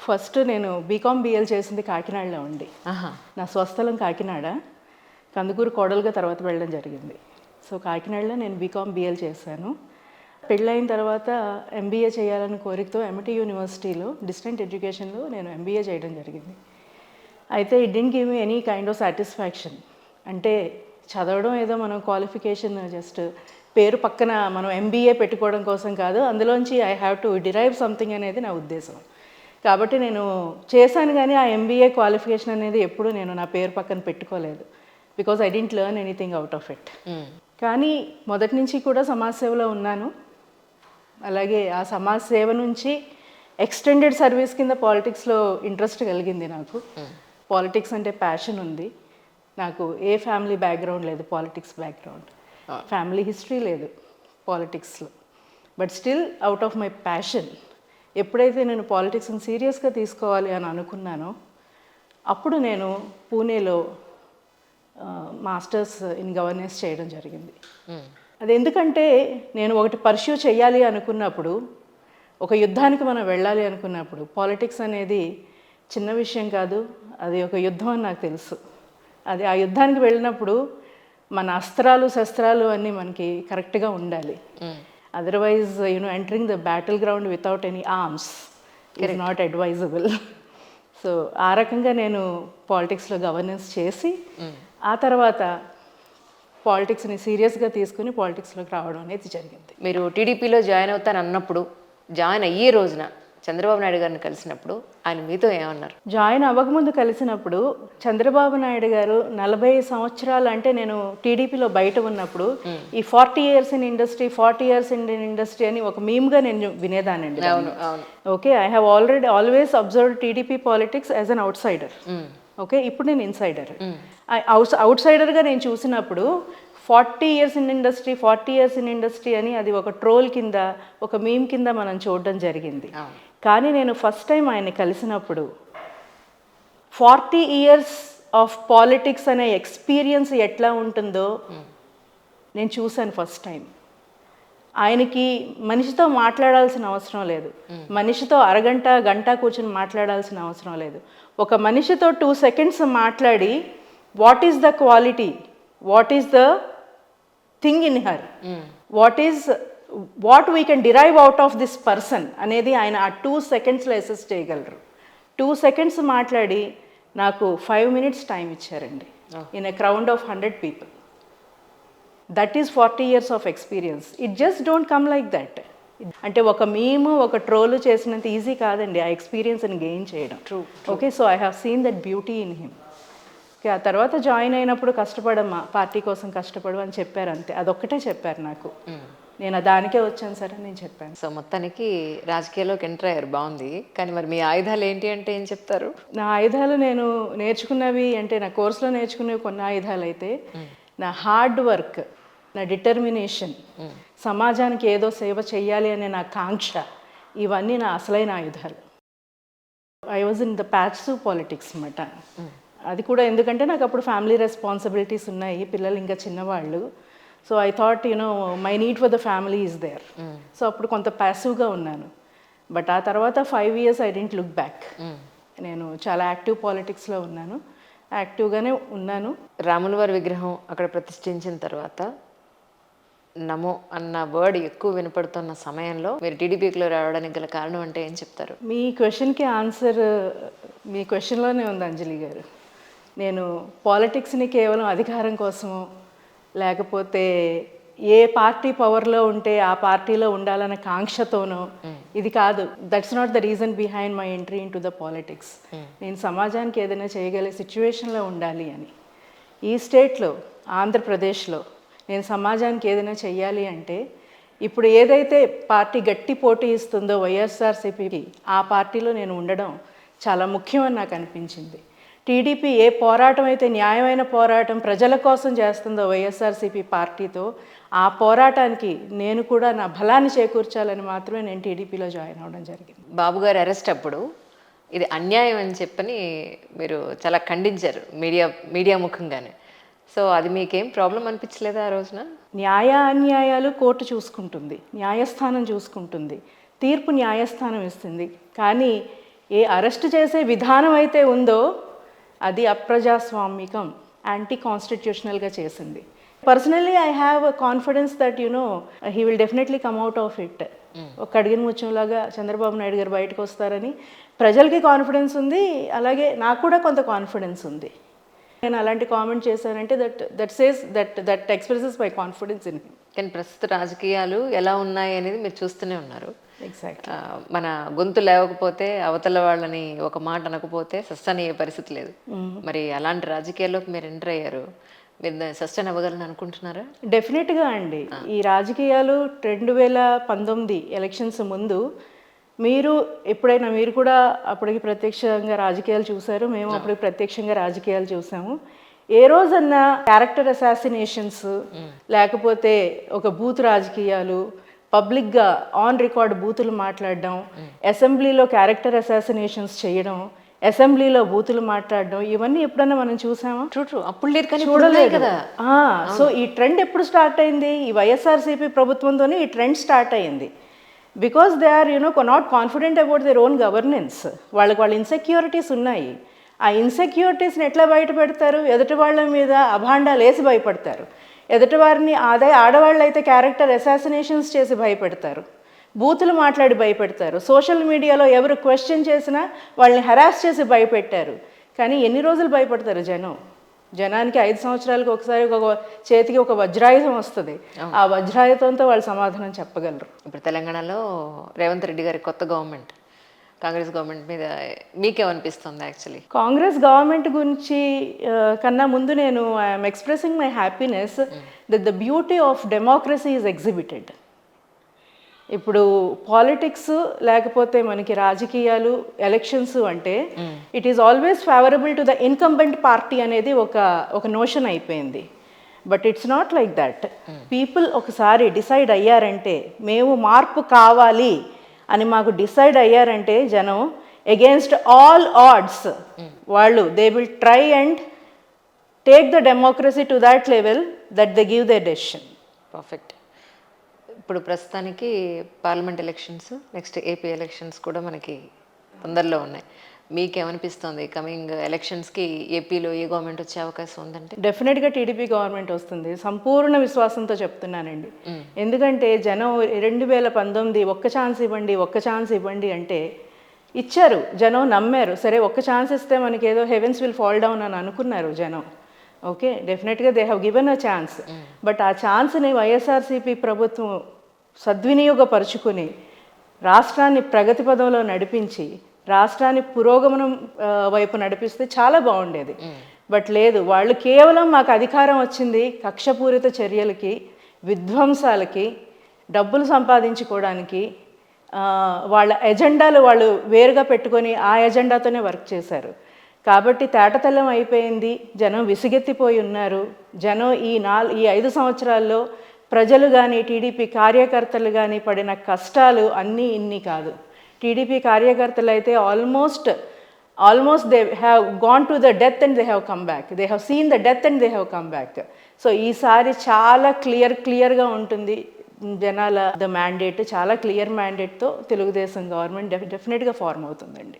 First నేను BCom BL చేసింది కాకినాడలో ఉండి. నా స్వస్థలం కాకినాడ, కందుకూరు కోడలుగా తర్వాత వెళ్ళడం జరిగింది. సో కాకినాడలో నేను బీకామ్ బిఎల్ చేశాను. పెళ్ళైన తర్వాత ఎంబీఏ చేయాలని కోరికతో ఎంఐటి యూనివర్సిటీలో డిస్టెంట్ ఎడ్యుకేషన్లో నేను ఎంబీఏ చేయడం జరిగింది. అయితే it didn't give me any kind of satisfaction. అంటే చదవడం ఏదో మనం క్వాలిఫికేషన్ జస్ట్ పేరు పక్కన మనం ఎంబీఏ పెట్టుకోవడం కోసం కాదు, అందులోంచి I have to derive something అనేది నా ఉద్దేశం. కాబట్టి నేను చేశాను, కానీ ఆ ఎంబీఏ క్వాలిఫికేషన్ అనేది ఎప్పుడు నేను నా పేరు పక్కన పెట్టుకోలేదు. Because I didn't learn anything out of it. కానీ మొదటి నుంచి కూడా సమాజ సేవలో ఉన్నాను. అలాగే ఆ సమాజ సేవ నుంచి ఎక్స్టెండెడ్ సర్వీస్ కింద పాలిటిక్స్లో ఇంట్రెస్ట్ కలిగింది నాకు. పాలిటిక్స్ అంటే ప్యాషన్ ఉంది నాకు. ఏ ఫ్యామిలీ బ్యాక్గ్రౌండ్ లేదు, పాలిటిక్స్ బ్యాక్గ్రౌండ్, ఫ్యామిలీ హిస్టరీ లేదు పాలిటిక్స్లో. But still out of my passion ఎప్పుడైతే నేను పాలిటిక్స్ని సీరియస్గా తీసుకోవాలి అని అనుకున్నానో అప్పుడు నేను పూణేలో మాస్టర్స్ ఇన్ గవర్నెన్స్ చేయడం జరిగింది. అది ఎందుకంటే నేను ఒకటి పర్స్యూ చేయాలి అనుకున్నప్పుడు, ఒక యుద్ధానికి మనం వెళ్ళాలి అనుకున్నప్పుడు పాలిటిక్స్ అనేది చిన్న విషయం కాదు, అది ఒక యుద్ధం అని నాకు తెలుసు. అది ఆ యుద్ధానికి వెళ్ళినప్పుడు మన అస్త్రాలు శస్త్రాలు అన్నీ మనకి కరెక్ట్గా ఉండాలి. Otherwise entering the battle ground without any arms is not advisable. So ఆ రకంగా నేను పాలిటిక్స్లో గవర్నెన్స్ చేసి ఆ తర్వాత పాలిటిక్స్ని సీరియస్గా తీసుకుని పాలిటిక్స్లోకి రావడం అనేది జరిగింది. మీరు టీడీపీలో జాయిన్ అవుతాను అన్నప్పుడు, జాయిన్ అయ్యే రోజున చంద్రబాబు నాయుడు గారిని కలిసినప్పుడు ఆయన మీతో ఏమన్నారు? జాయిన్ అవ్వకముందు కలిసినప్పుడు చంద్రబాబు నాయుడు గారు 40 సంవత్సరాలు, అంటే నేను టీడీపీలో బయట ఉన్నప్పుడు ఈ 40 years in industry, 40 years in industry అని ఒక మీమ్గా నేను వినేదానండి. Okay, I have always observed TDP politics as an outsider. Okay, ఇప్పుడు నేను ఇన్సైడర్. అవుట్ సైడర్గా నేను చూసినప్పుడు 40 years in industry, 40 years in industry అని అది ఒక ట్రోల్ కింద, ఒక మీమ్ కింద మనం చూడడం జరిగింది. కానీ నేను ఫస్ట్ టైం ఆయన్ని కలిసినప్పుడు 40 years ఆఫ్ పాలిటిక్స్ అనే ఎక్స్పీరియన్స్ ఎట్లా ఉంటుందో నేను చూశాను ఫస్ట్ టైం. ఆయనకి మనిషితో మాట్లాడాల్సిన అవసరం లేదు, మనిషితో అరగంట గంట కూర్చొని మాట్లాడాల్సిన అవసరం లేదు. ఒక మనిషితో 2 seconds మాట్లాడి what is the quality, what is the thing in her, what we can derive out of this person అనేది ఆయన ఆ 2 secondsలో అసెస్ చేయగలరు. 2 seconds మాట్లాడి నాకు 5 minutes టైం ఇచ్చారండి in a crowd of 100 people. That is 40 years of experience. It just don't come like that. అంటే ఒక మీము, ఒక ట్రోలు చేసినంత ఈజీ కాదండి ఆ ఎక్స్పీరియన్స్ని గెయిన్ చేయడం. Okay, so I have seen that beauty in him. Okay, ఆ తర్వాత జాయిన్ అయినప్పుడు కష్టపడమ్మా, పార్టీ కోసం కష్టపడు అని చెప్పారు, అంతే. అదొక్కటే చెప్పారు నాకు. నేను దానికే వచ్చాను సార్ అని నేను చెప్పాను. సో మొత్తానికి రాజకీయాల్లోకి ఎంటర్ అయ్యారు, బాగుంది. కానీ మరి మీ ఆయుధాలు ఏంటి అంటే ఏం చెప్తారు? నా ఆయుధాలు నేను నేర్చుకున్నవి అంటే నా కోర్సులో నేర్చుకునేవి కొన్ని ఆయుధాలు అయితే, నా హార్డ్ వర్క్, నా డిటర్మినేషన్, సమాజానికి ఏదో సేవ చేయాలి అనే నా కాంక్ష, ఇవన్నీ నా అసలైన ఆయుధాలు. I was in the passive politics అన్నమాట. అది కూడా ఎందుకంటే నాకు అప్పుడు ఫ్యామిలీ రెస్పాన్సిబిలిటీస్ ఉన్నాయి, పిల్లలు ఇంకా చిన్నవాళ్ళు. So I thought my need for the family is there. So అప్పుడు కొంత ప్యాసివ్గా ఉన్నాను. బట్ ఆ తర్వాత 5 years I didn't look back. నేను చాలా యాక్టివ్ పాలిటిక్స్లో ఉన్నాను, యాక్టివ్గానే ఉన్నాను. రాముల వారి విగ్రహం అక్కడ ప్రతిష్ఠించిన తర్వాత నమో అన్న వర్డ్ ఎక్కువ వినపడుతున్న సమయంలో మీరు టీడీపీలో రావడానికి గల కారణం అంటే ఏం చెప్తారు? మీ క్వశ్చన్కి ఆన్సర్ మీ క్వశ్చన్లోనే ఉంది అంజలి గారు. నేను పాలిటిక్స్ని కేవలం అధికారం కోసమో, లేకపోతే ఏ పార్టీ పవర్లో ఉంటే ఆ పార్టీలో ఉండాలన్న కాంక్షతోనో ఇది కాదు. That's not the reason behind my entry in to the politics. నేను సమాజానికి ఏదైనా చేయగలిగే సిచ్యువేషన్లో ఉండాలి అని. ఈ స్టేట్లో, ఆంధ్రప్రదేశ్లో నేను సమాజానికి ఏదైనా చెయ్యాలి అంటే, ఇప్పుడు ఏదైతే పార్టీ గట్టి పోటీ ఇస్తుందో వైఎస్ఆర్సీపీకి, ఆ పార్టీలో నేను ఉండడం చాలా ముఖ్యమని నాకు అనిపించింది. టీడీపీ ఏ పోరాటం అయితే న్యాయమైన పోరాటం ప్రజల కోసం చేస్తుందో వైఎస్ఆర్సీపీ పార్టీతో, ఆ పోరాటానికి నేను కూడా నా బలాన్ని చేకూర్చాలని మాత్రమే నేను టీడీపీలో జాయిన్ అవ్వడం జరిగింది. బాబు గారు అరెస్ట్ అప్పుడు ఇది అన్యాయం అని చెప్పని మీరు చాలా ఖండించారు మీడియా ముఖంగానే. సో అది మీకేం ప్రాబ్లం అనిపించలేదా ఆ రోజున? న్యాయ అన్యాయాలు కోర్టు చూసుకుంటుంది, న్యాయస్థానం చూసుకుంటుంది, తీర్పు న్యాయస్థానం ఇస్తుంది. కానీ ఏ అరెస్ట్ చేసే విధానం అయితే ఉందో అది అప్రజాస్వామికం, యాంటీ కాన్స్టిట్యూషనల్గా చేసింది. Personally I have confidence that he will definitely come out of it. ఒక కడిగిన ముత్యంలాగా చంద్రబాబు నాయుడు గారు బయటకు వస్తారని ప్రజలకి కాన్ఫిడెన్స్ ఉంది, అలాగే నాకు కూడా కొంత కాన్ఫిడెన్స్ ఉంది. నేను అలాంటి కామెంట్ చేశానంటే that expresses my confidence in him. కానీ ప్రస్తుత రాజకీయాలు ఎలా ఉన్నాయి అనేది మీరు చూస్తూనే ఉన్నారు. ఎగ్జాక్ట్. మన గొంతు లేవకపోతే, అవతల వాళ్ళని ఒక మాట అనకపోతే సస్టైన్ అయ్యే పరిస్థితి లేదు. మరి అలాంటి రాజకీయాల్లోకి మీరు ఎంటర్ అయ్యారు, మీరు సస్టైన్ అవ్వగలని అనుకుంటున్నారా? డెఫినెట్గా అండి. ఈ రాజకీయాలు 2019 ఎలక్షన్స్ ముందు ఎప్పుడైనా మీరు కూడా అప్పటికి ప్రత్యక్షంగా రాజకీయాలు చూశారు, మేము అప్పటికి ప్రత్యక్షంగా రాజకీయాలు చూసాము. ఏ రోజన్నా క్యారెక్టర్ అసాసినేషన్స్ లేకపోతే ఒక బూత్ రాజకీయాలు, పబ్లిక్గా ఆన్ రికార్డ్ బూతులు మాట్లాడడం, అసెంబ్లీలో క్యారెక్టర్ అసాసినేషన్స్ చేయడం, అసెంబ్లీలో బూతులు మాట్లాడడం, ఇవన్నీ ఎప్పుడన్నా మనం చూసామా? ట్రూ. అప్పుడు లేదు కానీ చూడలేదు కదా. సో ఈ ట్రెండ్ ఎప్పుడు స్టార్ట్ అయింది? ఈ వైఎస్ఆర్సీపీ ప్రభుత్వంతోనే ఈ ట్రెండ్ స్టార్ట్ అయింది. Because they are not confident about their own governance. వాళ్ళ ఇన్సెక్యూరిటీస్ ఉన్నాయి. ఆ ఇన్సెక్యూరిటీస్ని ఎట్లా బయట పెడతారు? ఎదుటి వాళ్ళ మీద అభాండాలు వేసి భయపడతారు. ఎదుటి వారిని ఆడవాళ్ళు అయితే క్యారెక్టర్ అసాసినేషన్స్ చేసి భయపెడతారు, బూతులు మాట్లాడి భయపెడతారు. సోషల్ మీడియాలో ఎవరు క్వశ్చన్ చేసినా వాళ్ళని హెరాస్ చేసి భయపెట్టారు. కానీ ఎన్ని రోజులు భయపడతారు జనానికి 5 సంవత్సరాలకు ఒకసారి చేతికి ఒక వజ్రాయుధం వస్తుంది. ఆ వజ్రాయుధంతో వాళ్ళు సమాధానం చెప్పగలరు. ఇప్పుడు తెలంగాణలో రేవంత్ రెడ్డి గారి కొత్త గవర్నమెంట్, కాంగ్రెస్ గవర్నమెంట్ మీద మీకేమనిపిస్తుంది? యాక్చువల్లీ కాంగ్రెస్ గవర్నమెంట్ గురించి కన్నా ముందు నేను I'm expressing my happiness that the beauty of democracy is exhibited. ఇప్పుడు పాలిటిక్స్ లేకపోతే మనకి రాజకీయాలు, ఎలక్షన్స్ అంటే it is always favourable to the incumbent party అనేది ఒక నోషన్ అయిపోయింది. But it's not like that. People ఒకసారి డిసైడ్ అయ్యారంటే, మేము మార్పు కావాలి అని మాకు డిసైడ్ అయ్యారంటే, జనం అగేన్స్ట్ ఆల్ ఆడ్స్ వాళ్ళు they will try and take the democracy to that level that they give the decision. Perfect. ఇప్పుడు ప్రస్తుతానికి parliament elections, next AP elections కూడా మనకి తొందరలో ఉన్నాయి. మీకేమనిపిస్తుంది కమింగ్ ఎలక్షన్స్కి ఏపీలో ఏ గవర్నమెంట్ వచ్చే అవకాశం ఉందంటే? డెఫినెట్గా టీడీపీ గవర్నమెంట్ వస్తుంది, సంపూర్ణ విశ్వాసంతో చెప్తున్నానండి. ఎందుకంటే జనం 2019 ఒక్క ఛాన్స్ ఇవ్వండి అంటే ఇచ్చారు. జనం నమ్మారు. సరే ఒక్క ఛాన్స్ ఇస్తే మనకి ఏదో హెవెన్స్ విల్ ఫాల్ డౌన్ అని అనుకున్నారు జనం. ఓకే, డెఫినెట్గా they have given a chance. But ఆ ఛాన్స్ని వైఎస్ఆర్సీపీ ప్రభుత్వం సద్వినియోగపరుచుకుని రాష్ట్రాన్ని ప్రగతి పదంలో నడిపించి, రాష్ట్రాన్ని పురోగమనం వైపు నడిపిస్తే చాలా బాగుండేది. బట్ లేదు, వాళ్ళు కేవలం మాకు అధికారం వచ్చింది కక్షపూరిత చర్యలకి, విధ్వంసాలకి, డబ్బులు సంపాదించుకోవడానికి, వాళ్ళ ఎజెండాలు వాళ్ళు వేరుగా పెట్టుకొని ఆ ఎజెండాతోనే వర్క్ చేశారు. కాబట్టి తేటతెల్లం అయిపోయింది. జనం విసిగెత్తిపోయి ఉన్నారు. జనం ఈ 5 సంవత్సరాల్లో ప్రజలు కానీ టీడీపీ కార్యకర్తలు కానీ పడిన కష్టాలు అన్నీ ఇన్ని కాదు. టీడీపీ కార్యకర్తలు అయితే almost they have gone to the death and they have come back. They have seen the death and they have come back. So ఈసారి చాలా క్లియర్గా ఉంటుంది జనాల ద మ్యాండేట్. చాలా క్లియర్ మ్యాండేట్తో తెలుగుదేశం గవర్నమెంట్ డెఫినెట్గా ఫార్మ్ అవుతుందండి.